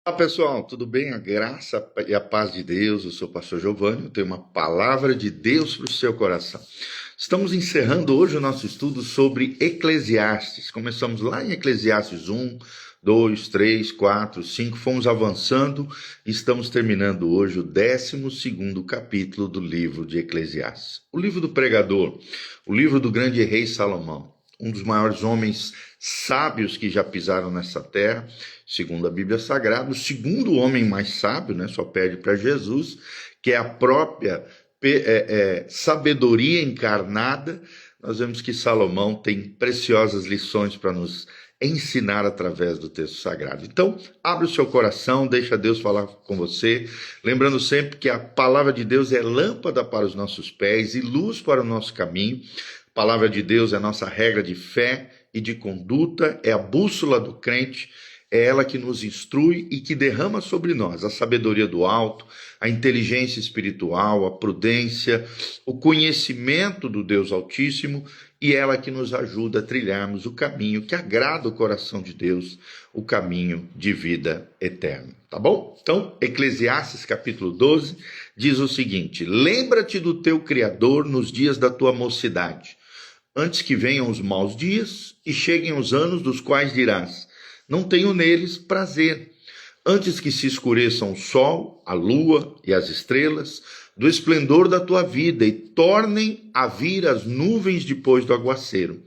Olá pessoal, tudo bem? A graça e a paz de Deus, eu sou o pastor Giovanni, eu tenho uma palavra de Deus para o seu coração. Estamos encerrando hoje o nosso estudo sobre Eclesiastes. Começamos lá em Eclesiastes 1, 2, 3, 4, 5, fomos avançando e estamos terminando hoje o 12º capítulo do livro de Eclesiastes. O livro do pregador, o livro do grande rei Salomão, um dos maiores homens sábios que já pisaram nessa terra, segundo a Bíblia Sagrada, o segundo homem mais sábio, né, só perde para Jesus, que é a própria sabedoria encarnada. Nós vemos que Salomão tem preciosas lições para nos ensinar através do texto sagrado. Então, abre o seu coração, deixa Deus falar com você, lembrando sempre que a palavra de Deus é lâmpada para os nossos pés e luz para o nosso caminho. A palavra de Deus é a nossa regra de fé e de conduta, é a bússola do crente, é ela que nos instrui e que derrama sobre nós a sabedoria do alto, a inteligência espiritual, a prudência, o conhecimento do Deus Altíssimo, e ela que nos ajuda a trilharmos o caminho que agrada o coração de Deus, o caminho de vida eterna. Tá bom? Então, Eclesiastes capítulo 12 diz o seguinte: lembra-te do teu Criador nos dias da tua mocidade, antes que venham os maus dias e cheguem os anos dos quais dirás: não tenho neles prazer. Antes que se escureçam o sol, a lua e as estrelas, do esplendor da tua vida, e tornem a vir as nuvens depois do aguaceiro.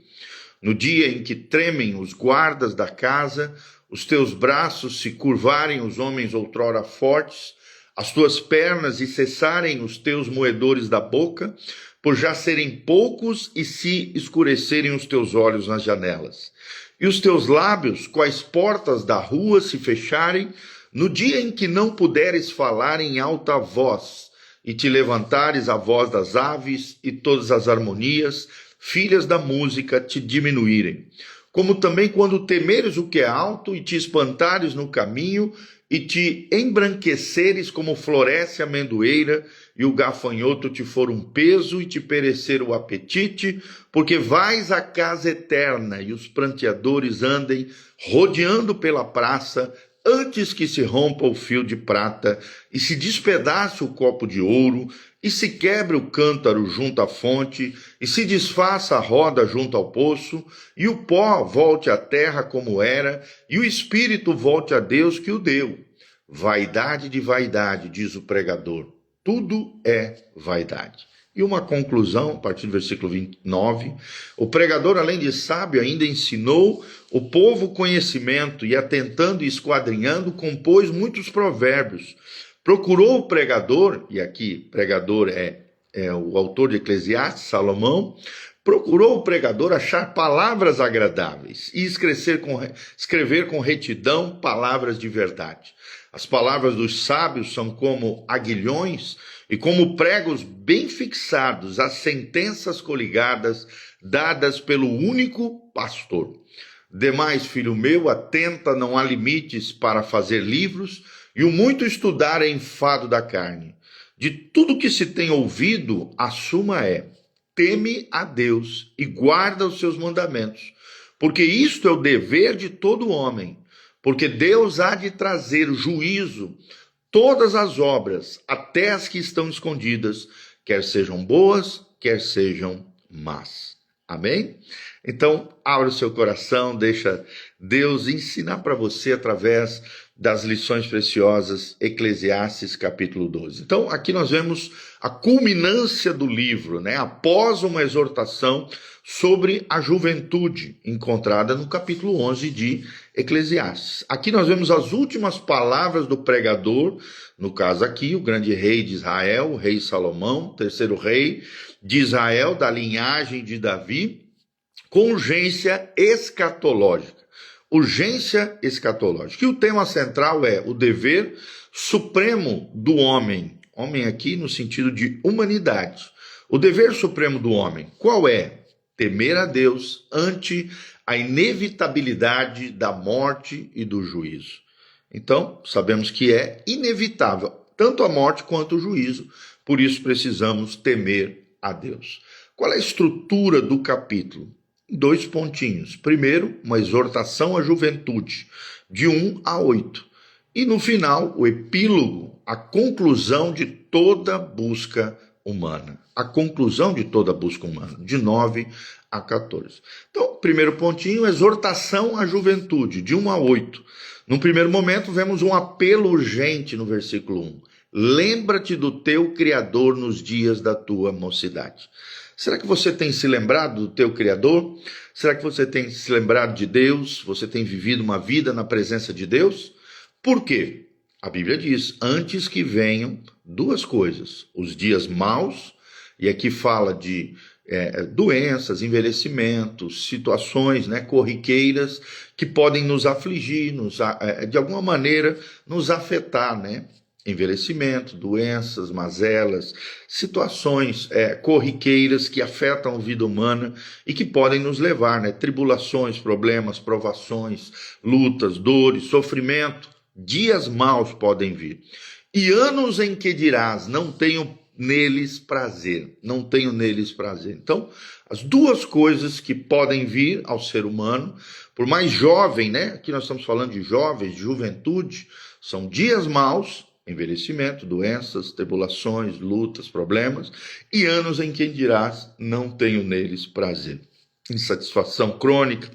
No dia em que tremem os guardas da casa, os teus braços se curvarem os homens outrora fortes, as tuas pernas e cessarem os teus moedores da boca, por já serem poucos e se escurecerem os teus olhos nas janelas. E os teus lábios, quais portas da rua, se fecharem, no dia em que não puderes falar em alta voz, e te levantares a voz das aves e todas as harmonias, filhas da música, te diminuírem. Como também quando temeres o que é alto, e te espantares no caminho, e te embranqueceres como floresce a amendoeira, e o gafanhoto te for um peso, e te perecer o apetite, porque vais à casa eterna, e os pranteadores andem rodeando pela praça, antes que se rompa o fio de prata, e se despedace o copo de ouro, e se quebre o cântaro junto à fonte, e se desfaça a roda junto ao poço, e o pó volte à terra como era, e o espírito volte a Deus que o deu. Vaidade de vaidade, diz o pregador, tudo é vaidade. E uma conclusão, a partir do versículo 29, o pregador, além de sábio, ainda ensinou o povo conhecimento, e atentando e esquadrinhando, compôs muitos provérbios. Procurou o pregador, e aqui pregador é o autor de Eclesiastes, Salomão, procurou o pregador achar palavras agradáveis e escrever com retidão palavras de verdade. As palavras dos sábios são como aguilhões e como pregos bem fixados, as sentenças coligadas dadas pelo único pastor. Demais, filho meu, atenta, não há limites para fazer livros, e o muito estudar é enfado da carne. De tudo que se tem ouvido, a suma é: teme a Deus e guarda os seus mandamentos, porque isto é o dever de todo homem, porque Deus há de trazer juízo todas as obras, até as que estão escondidas, quer sejam boas, quer sejam más. Amém? Então, abra o seu coração, deixa Deus ensinar para você através das lições preciosas, Eclesiastes capítulo 12. Então, aqui nós vemos a culminância do livro, né? Após uma exortação sobre a juventude, encontrada no capítulo 11 de Eclesiastes. Aqui nós vemos as últimas palavras do pregador, no caso aqui, o grande rei de Israel, o rei Salomão, terceiro rei de Israel, da linhagem de Davi, com urgência escatológica. Urgência escatológica. E o tema central é o dever supremo do homem. Homem aqui no sentido de humanidade. O dever supremo do homem, qual é? Temer a Deus ante a inevitabilidade da morte e do juízo. Então, sabemos que é inevitável, tanto a morte quanto o juízo, por isso precisamos temer a Deus. Qual é a estrutura do capítulo? 2 pontinhos. Primeiro, uma exortação à juventude, de 1 a 8. E no final, o epílogo, a conclusão de toda busca humana. A conclusão de toda busca humana, de 9 a 14. Então, primeiro pontinho, exortação à juventude, de 1 a 8. No primeiro momento, vemos um apelo urgente no versículo 1. Lembra-te do teu Criador nos dias da tua mocidade. Será que você tem se lembrado do teu Criador? Será que você tem se lembrado de Deus? Você tem vivido uma vida na presença de Deus? Por quê? A Bíblia diz, antes que venham duas coisas, os dias maus, e aqui fala de doenças, envelhecimentos, situações corriqueiras que podem nos afligir, de alguma maneira nos afetar, envelhecimento, doenças, mazelas, situações corriqueiras que afetam a vida humana e que podem nos levar, tribulações, problemas, provações, lutas, dores, sofrimento, dias maus podem vir. E anos em que dirás, não tenho neles prazer, não tenho neles prazer. Então, as duas coisas que podem vir ao ser humano, por mais jovem, aqui nós estamos falando de jovens, de juventude, são dias maus, envelhecimento, doenças, tribulações, lutas, problemas, e anos em que dirás, não tenho neles prazer. Insatisfação crônica,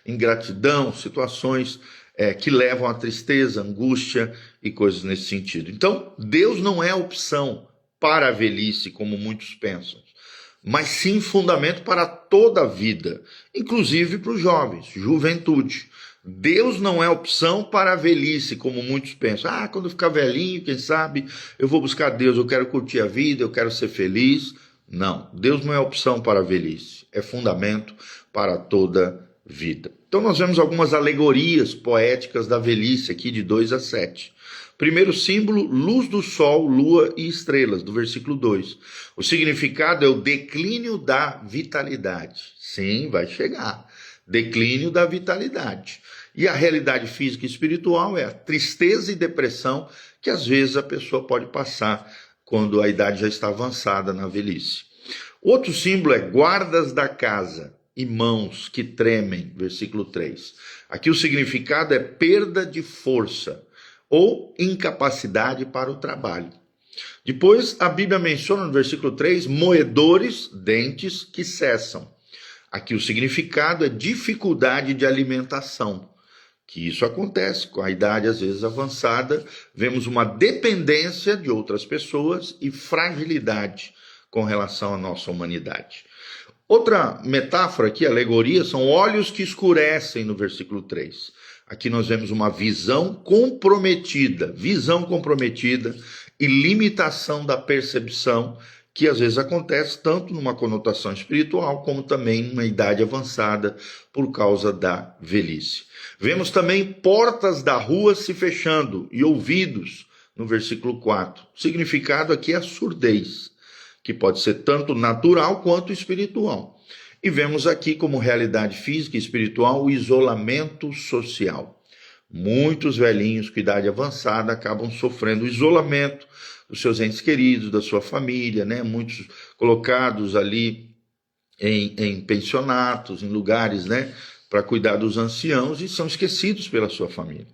ingratidão, situações que levam à tristeza, angústia e coisas nesse sentido. Então, Deus não é opção para a velhice, como muitos pensam, mas sim fundamento para toda a vida, inclusive para os jovens, juventude. Deus não é opção para a velhice, como muitos pensam. Quando eu ficar velhinho, quem sabe, eu vou buscar Deus, eu quero curtir a vida, eu quero ser feliz. Não, Deus não é opção para a velhice, é fundamento para toda a vida. Então nós vemos algumas alegorias poéticas da velhice aqui de 2 a 7. Primeiro símbolo, luz do sol, lua e estrelas, do versículo 2. O significado é o declínio da vitalidade. Sim, vai chegar. Declínio da vitalidade. E a realidade física e espiritual é a tristeza e depressão que às vezes a pessoa pode passar quando a idade já está avançada na velhice. Outro símbolo é guardas da casa e mãos que tremem, versículo 3. Aqui o significado é perda de força ou incapacidade para o trabalho. Depois a Bíblia menciona no versículo 3, moedores, dentes que cessam. Aqui o significado é dificuldade de alimentação, que isso acontece com a idade às vezes avançada, vemos uma dependência de outras pessoas e fragilidade com relação à nossa humanidade. Outra metáfora aqui, alegoria, são olhos que escurecem no versículo 3. Aqui nós vemos uma visão comprometida e limitação da percepção, que às vezes acontece tanto numa conotação espiritual, como também numa idade avançada por causa da velhice. Vemos também portas da rua se fechando e ouvidos no versículo 4. O significado aqui é a surdez, que pode ser tanto natural quanto espiritual. E vemos aqui como realidade física e espiritual o isolamento social. Muitos velhinhos com idade avançada acabam sofrendo o isolamento dos seus entes queridos, da sua família, muitos colocados ali em pensionatos, em lugares, para cuidar dos anciãos e são esquecidos pela sua família.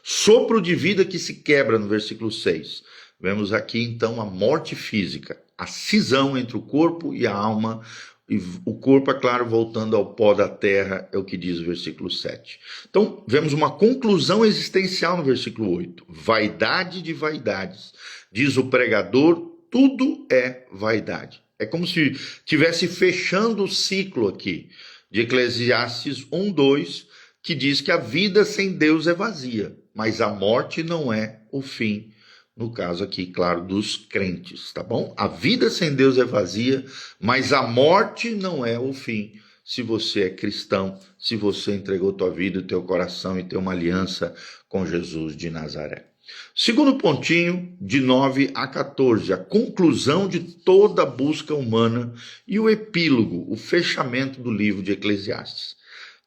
Sopro de vida que se quebra no versículo 6. Vemos aqui então a morte física, a cisão entre o corpo e a alma, e o corpo, é claro, voltando ao pó da terra, é o que diz o versículo 7. Então, vemos uma conclusão existencial no versículo 8. Vaidade de vaidades. Diz o pregador, tudo é vaidade. É como se estivesse fechando o ciclo aqui, de Eclesiastes 1:2, que diz que a vida sem Deus é vazia, mas a morte não é o fim. No caso aqui, claro, dos crentes, tá bom? A vida sem Deus é vazia, mas a morte não é o fim. Se você é cristão, se você entregou tua vida, teu coração e tem uma aliança com Jesus de Nazaré. Segundo pontinho, de 9 a 14, a conclusão de toda a busca humana e o epílogo, o fechamento do livro de Eclesiastes.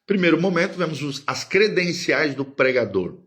Primeiro momento, vemos as credenciais do pregador.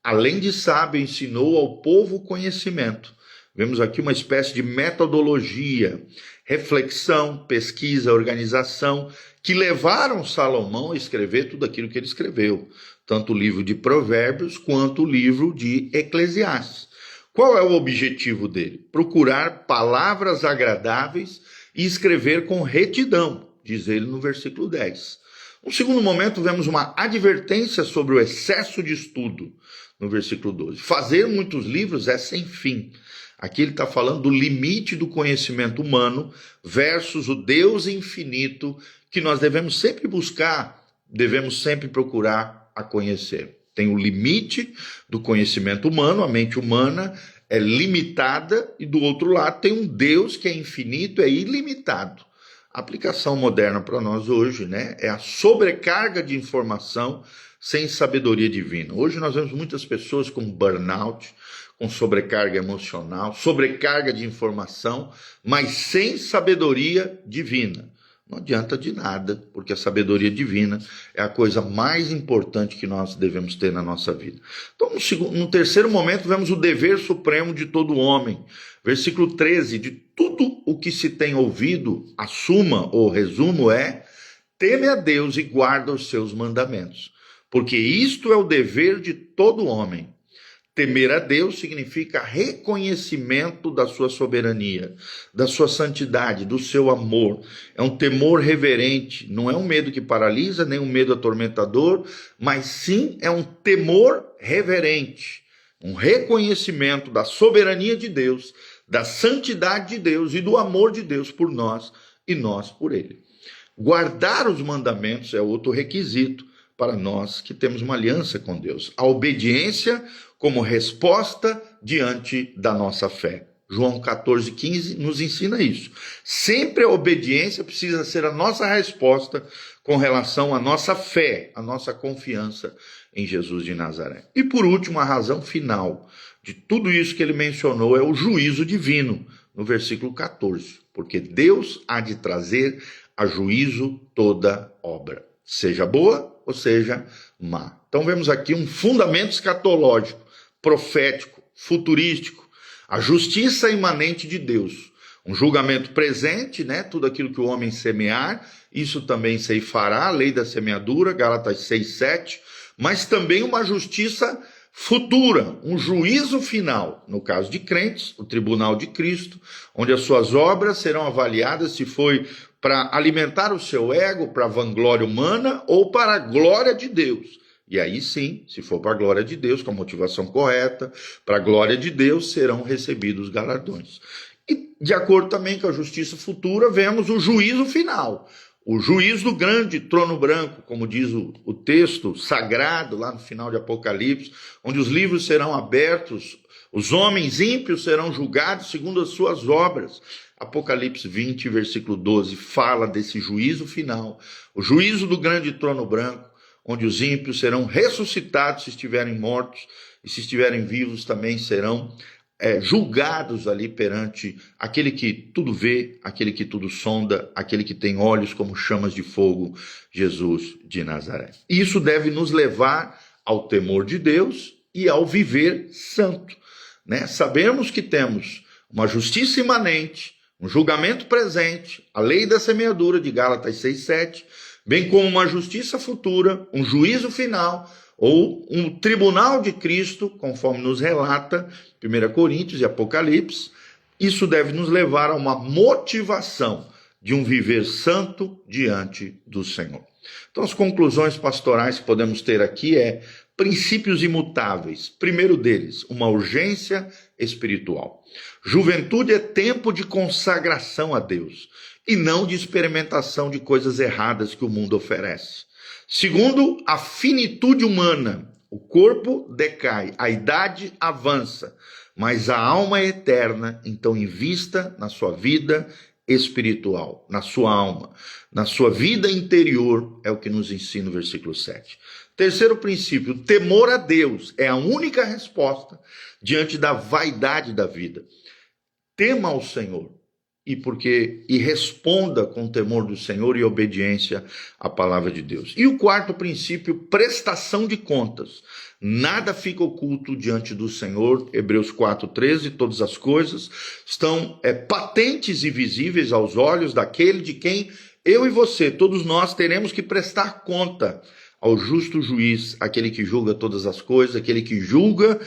Além de sábio, ensinou ao povo conhecimento. Vemos aqui uma espécie de metodologia, reflexão, pesquisa, organização, que levaram Salomão a escrever tudo aquilo que ele escreveu. tanto o livro de Provérbios quanto o livro de Eclesiastes. Qual é o objetivo dele? Procurar palavras agradáveis e escrever com retidão, diz ele no versículo 10. No segundo momento, vemos uma advertência sobre o excesso de estudo, no versículo 12. Fazer muitos livros é sem fim. Aqui ele está falando do limite do conhecimento humano versus o Deus infinito que nós devemos sempre buscar, devemos sempre procurar a conhecer. Tem o limite do conhecimento humano, a mente humana é limitada, e do outro lado tem um Deus que é infinito, é ilimitado. A aplicação moderna para nós hoje, né, é a sobrecarga de informação sem sabedoria divina. Hoje nós vemos muitas pessoas com burnout, com sobrecarga emocional, sobrecarga de informação, mas sem sabedoria divina. Não adianta de nada, porque a sabedoria divina é a coisa mais importante que nós devemos ter na nossa vida. Então, no terceiro momento, vemos o dever supremo de todo homem. Versículo 13, de tudo o que se tem ouvido, a suma ou resumo é: teme a Deus e guarda os seus mandamentos, porque isto é o dever de todo homem. Temer a Deus significa reconhecimento da sua soberania, da sua santidade, do seu amor. É um temor reverente, não é um medo que paralisa, nem um medo atormentador, mas sim é um temor reverente, um reconhecimento da soberania de Deus, da santidade de Deus e do amor de Deus por nós e nós por ele. Guardar os mandamentos é outro requisito para nós que temos uma aliança com Deus. A obediência como resposta diante da nossa fé. João 14,15 nos ensina isso. Sempre a obediência precisa ser a nossa resposta com relação à nossa fé, à nossa confiança em Jesus de Nazaré. E por último, a razão final de tudo isso que ele mencionou é o juízo divino, no versículo 14. Porque Deus há de trazer a juízo toda obra, seja boa ou seja má. Então vemos aqui um fundamento escatológico, profético, futurístico, a justiça imanente de Deus, um julgamento presente, né? Tudo aquilo que o homem semear, isso também ceifará, a lei da semeadura, Gálatas 6:7, mas também uma justiça futura, um juízo final, no caso de crentes, o tribunal de Cristo, onde as suas obras serão avaliadas se foi para alimentar o seu ego, para a vanglória humana ou para a glória de Deus. E aí sim, se for para a glória de Deus, com a motivação correta, para a glória de Deus serão recebidos os galardões. E de acordo também com a justiça futura, vemos o juízo final, o juízo do grande trono branco, como diz o texto sagrado lá no final de Apocalipse, onde os livros serão abertos, os homens ímpios serão julgados segundo as suas obras. Apocalipse 20, versículo 12, fala desse juízo final, o juízo do grande trono branco, onde os ímpios serão ressuscitados se estiverem mortos, e se estiverem vivos também serão julgados ali perante aquele que tudo vê, aquele que tudo sonda, aquele que tem olhos como chamas de fogo, Jesus de Nazaré. Isso deve nos levar ao temor de Deus e ao viver santo, né? Sabemos que temos uma justiça imanente, um julgamento presente, a lei da semeadura de Gálatas 6:7, bem como uma justiça futura, um juízo final, ou um tribunal de Cristo, conforme nos relata 1 Coríntios e Apocalipse. Isso deve nos levar a uma motivação de um viver santo diante do Senhor. Então, as conclusões pastorais que podemos ter aqui é princípios imutáveis. Primeiro deles, uma urgência espiritual. Juventude é tempo de consagração a Deus e não de experimentação de coisas erradas que o mundo oferece. Segundo, a finitude humana. O corpo decai, a idade avança, mas a alma é eterna, então invista na sua vida espiritual, na sua alma, na sua vida interior, é o que nos ensina o versículo 7. Terceiro princípio, temor a Deus é a única resposta diante da vaidade da vida. Tema ao Senhor e responda com temor do Senhor e obediência à palavra de Deus. E o quarto princípio, prestação de contas. Nada fica oculto diante do Senhor. Hebreus 4:13, todas as coisas estão patentes e visíveis aos olhos daquele de quem eu e você, todos nós, teremos que prestar conta ao justo juiz, aquele que julga todas as coisas, aquele que julga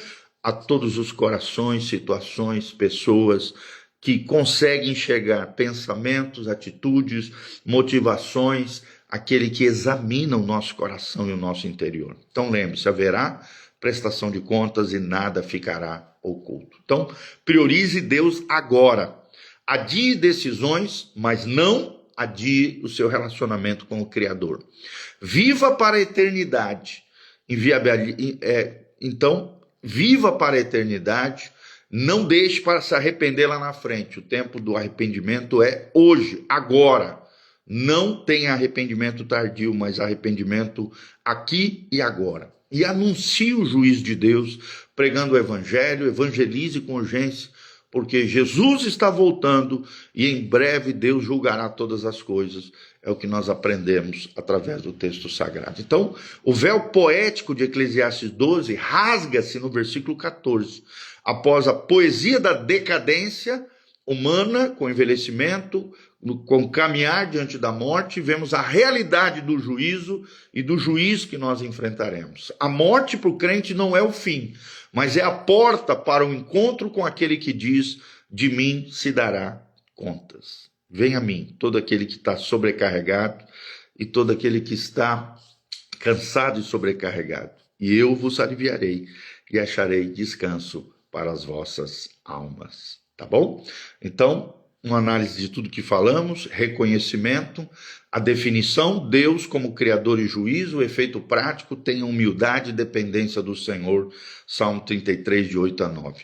a todos os corações, situações, pessoas, que consegue enxergar pensamentos, atitudes, motivações, aquele que examina o nosso coração e o nosso interior. Então lembre-se, haverá prestação de contas e nada ficará oculto. Então, priorize Deus agora. Adie decisões, mas não adie o seu relacionamento com o Criador. Viva para a eternidade. Então, viva para a eternidade. Não deixe para se arrepender lá na frente. O tempo do arrependimento é hoje, agora. Não tenha arrependimento tardio, mas arrependimento aqui e agora. E anuncie o juízo de Deus, pregando o evangelho, evangelize com urgência, porque Jesus está voltando e em breve Deus julgará todas as coisas. É o que nós aprendemos através do texto sagrado. Então, o véu poético de Eclesiastes 12 rasga-se no versículo 14. Após a poesia da decadência humana, com envelhecimento, com caminhar diante da morte, vemos a realidade do juízo e do juízo que nós enfrentaremos. A morte para o crente não é o fim, mas é a porta para o encontro com aquele que diz: de mim se dará contas. Venha a mim, todo aquele que está sobrecarregado e todo aquele que está cansado e sobrecarregado, e eu vos aliviarei e acharei descanso para as vossas almas. Tá bom? Então, uma análise de tudo que falamos, reconhecimento, a definição, Deus como Criador e Juiz, o efeito prático, tenha humildade e dependência do Senhor, Salmo 33, de 8 a 9.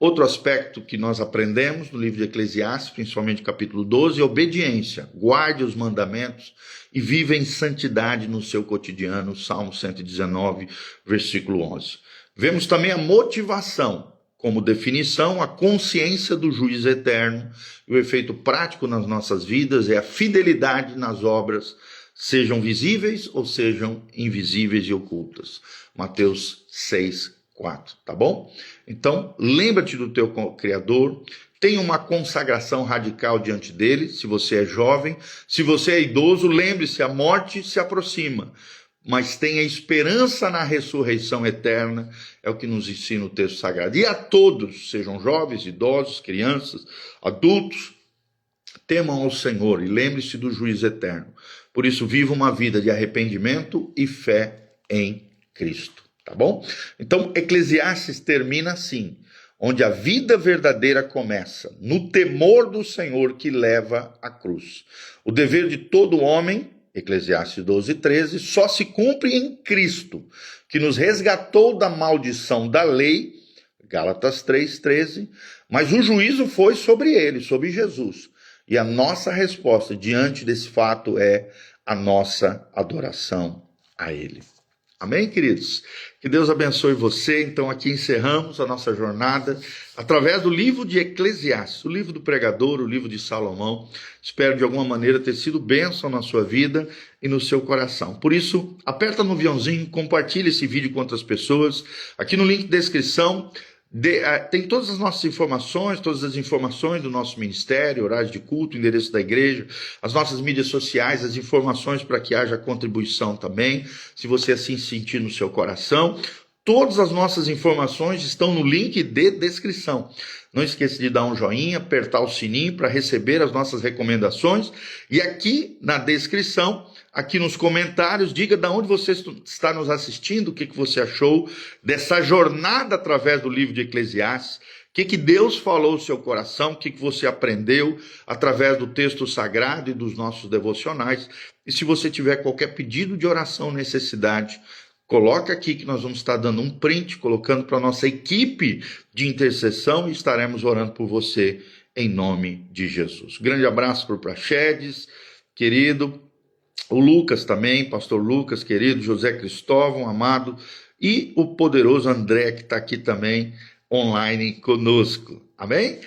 Outro aspecto que nós aprendemos no livro de Eclesiastes, principalmente capítulo 12, é obediência. Guarde os mandamentos e viva em santidade no seu cotidiano, Salmo 119, versículo 11. Vemos também a motivação. Como definição, a consciência do juízo eterno e o efeito prático nas nossas vidas é a fidelidade nas obras, sejam visíveis ou sejam invisíveis e ocultas. Mateus 6, 4, tá bom? Então, lembra-te do teu Criador, tenha uma consagração radical diante dele, se você é jovem. Se você é idoso, lembre-se, a morte se aproxima. Mas tenha esperança na ressurreição eterna, é o que nos ensina o texto sagrado. E a todos, sejam jovens, idosos, crianças, adultos, temam ao Senhor e lembre-se do juízo eterno. Por isso, viva uma vida de arrependimento e fé em Cristo, tá bom? Então, Eclesiastes termina assim: onde a vida verdadeira começa, no temor do Senhor que leva à cruz. O dever de todo homem, Eclesiastes 12, 13, só se cumpre em Cristo, que nos resgatou da maldição da lei, Gálatas 3, 13, mas o juízo foi sobre ele, sobre Jesus. E a nossa resposta diante desse fato é a nossa adoração a ele. Amém, queridos? Que Deus abençoe você. Então, aqui encerramos a nossa jornada através do livro de Eclesiastes, o livro do pregador, o livro de Salomão. Espero, de alguma maneira, ter sido bênção na sua vida e no seu coração. Por isso, aperta no aviãozinho, compartilhe esse vídeo com outras pessoas. Aqui no link de descrição tem todas as nossas informações, todas as informações do nosso ministério, horários de culto, endereço da igreja, as nossas mídias sociais, as informações para que haja contribuição também, se você assim sentir no seu coração. Todas as nossas informações estão no link de descrição. Não esqueça de dar um joinha, apertar o sininho para receber as nossas recomendações. E aqui na descrição, aqui nos comentários, diga de onde você está nos assistindo, o que você achou dessa jornada através do livro de Eclesiastes, o que Deus falou no seu coração, o que você aprendeu através do texto sagrado e dos nossos devocionais. E se você tiver qualquer pedido de oração, necessidade, coloca aqui que nós vamos estar dando um print, colocando para a nossa equipe de intercessão e estaremos orando por você em nome de Jesus. Grande abraço para o Praxedes, querido. O Lucas também, pastor Lucas, querido, José Cristóvão, amado, e o poderoso André, que está aqui também online conosco. Amém?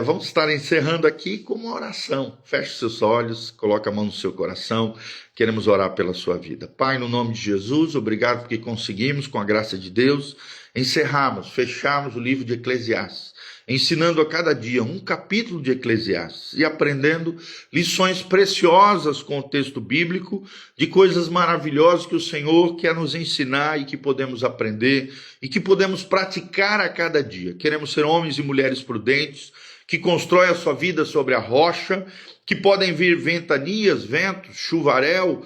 Vamos estar encerrando aqui com uma oração. Feche seus olhos, coloque a mão no seu coração. Queremos orar pela sua vida. Pai, no nome de Jesus, obrigado porque conseguimos, com a graça de Deus, encerrarmos, fecharmos o livro de Eclesiastes. ensinando a cada dia um capítulo de Eclesiastes e aprendendo lições preciosas com o texto bíblico, de coisas maravilhosas que o Senhor quer nos ensinar e que podemos aprender e que podemos praticar a cada dia. Queremos ser homens e mulheres prudentes, que constroem a sua vida sobre a rocha, que podem vir ventanias, ventos, chuvaréu,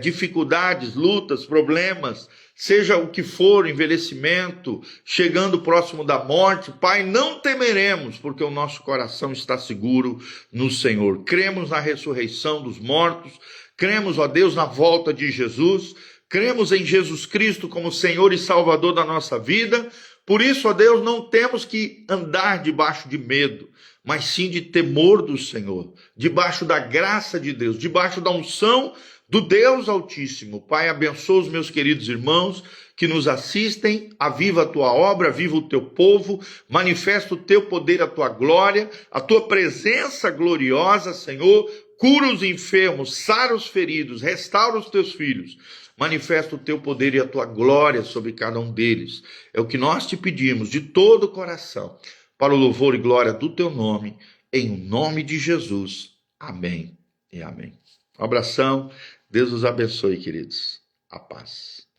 dificuldades, lutas, problemas, seja o que for, envelhecimento, chegando próximo da morte. Pai, não temeremos, porque o nosso coração está seguro no Senhor. Cremos na ressurreição dos mortos, cremos, ó Deus, na volta de Jesus, cremos em Jesus Cristo como Senhor e Salvador da nossa vida. Por isso, ó Deus, não temos que andar debaixo de medo, mas sim de temor do Senhor, debaixo da graça de Deus, debaixo da unção do Deus Altíssimo. Pai, abençoa os meus queridos irmãos que nos assistem, aviva a tua obra, aviva o teu povo, manifesta o teu poder, a tua glória, a tua presença gloriosa, Senhor, cura os enfermos, sara os feridos, restaura os teus filhos, manifesta o teu poder e a tua glória sobre cada um deles. É o que nós te pedimos de todo o coração, para o louvor e glória do teu nome, em nome de Jesus. Amém e amém. Um abração, Deus os abençoe, queridos. A paz.